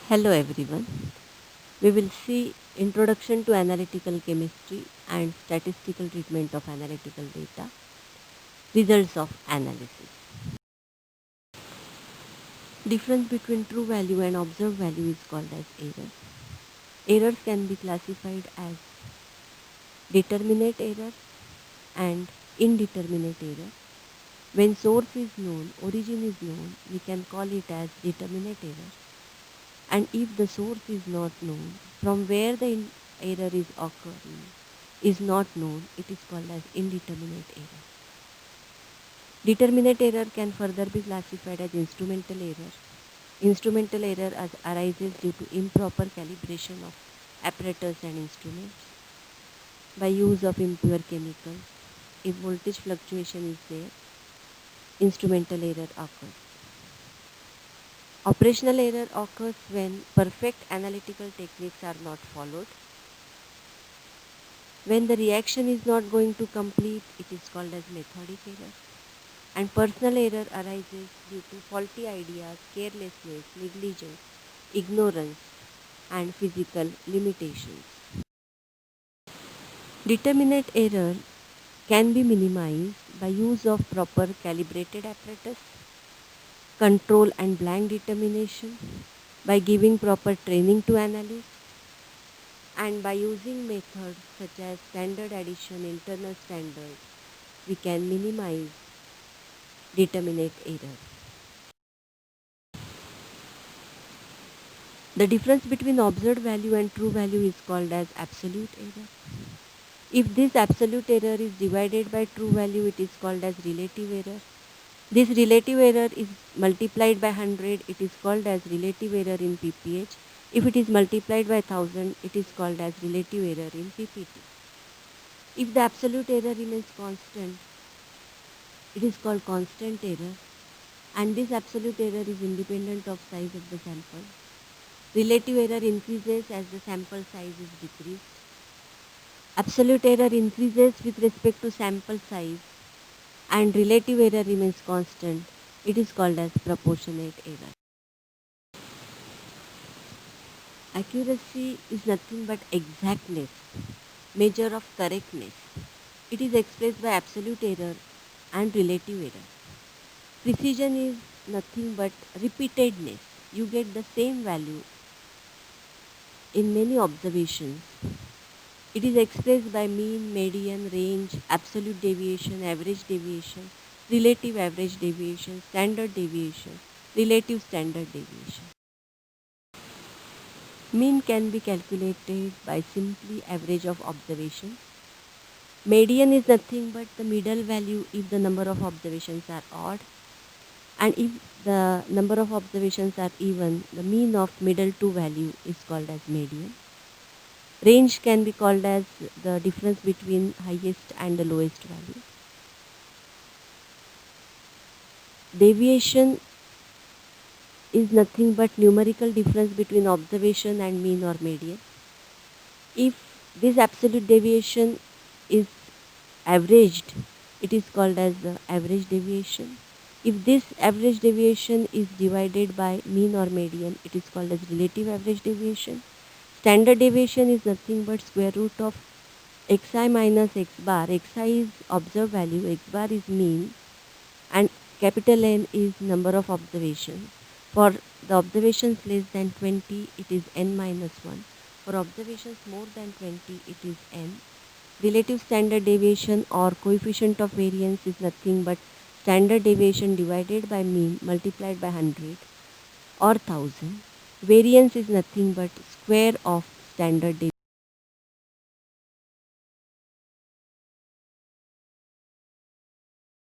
Hello everyone. We will see Introduction to Analytical Chemistry and Statistical Treatment of Analytical Data, Results of Analysis. Difference between true value and observed value is called as error. Errors can be classified as determinate error and indeterminate error. When source is known, origin is known, we can call it as determinate error. And if the source is not known, from where the error is occurring is not known, it is called as indeterminate error. Determinate error can further be classified as instrumental error. Instrumental error arises due to improper calibration of apparatus and instruments by use of impure chemicals. If voltage fluctuation is there, instrumental error occurs. Operational error occurs when perfect analytical techniques are not followed. When the reaction is not going to complete, it is called as methodic error. And personal error arises due to faulty ideas, carelessness, negligence, ignorance, and physical limitations. Determinate error can be minimized by use of proper calibrated apparatus, control and blank determination, by giving proper training to analysts, and by using methods such as standard addition, internal standards, we can minimize determinate error. The difference between observed value and true value is called as absolute error. If this absolute error is divided by true value, it is called as relative error. This relative error is multiplied by 100, it is called as relative error in pph. If it is multiplied by 1000, it is called as relative error in ppt. If the absolute error remains constant, it is called constant error, and this absolute error is independent of size of the sample. Relative error increases as the sample size is decreased. Absolute error increases with respect to sample size and relative error remains constant. It is called as proportionate error. Accuracy is nothing but exactness, measure of correctness. It is expressed by absolute error and relative error. Precision is nothing but repeatedness. You get the same value in many observations. It is expressed by mean, median, range, absolute deviation, average deviation, relative average deviation, standard deviation, relative standard deviation. Mean can be calculated by simply average of observations. Median is nothing but the middle value if the number of observations are odd, and if the number of observations are even, the mean of middle two value is called as median. Range can be called as the difference between highest and the lowest value. Deviation is nothing but numerical difference between observation and mean or median. If this absolute deviation is averaged, it is called as the average deviation. If this average deviation is divided by mean or median, it is called as relative average deviation. Standard deviation is nothing but square root of xi minus x bar. Xi is observed value, x bar is mean, and capital N is number of observations. For the observations less than 20, it is n minus 1. For observations more than 20, it is n. Relative standard deviation or coefficient of variance is nothing but standard deviation divided by mean multiplied by 100 or 1000. Variance is nothing but square of standard deviation.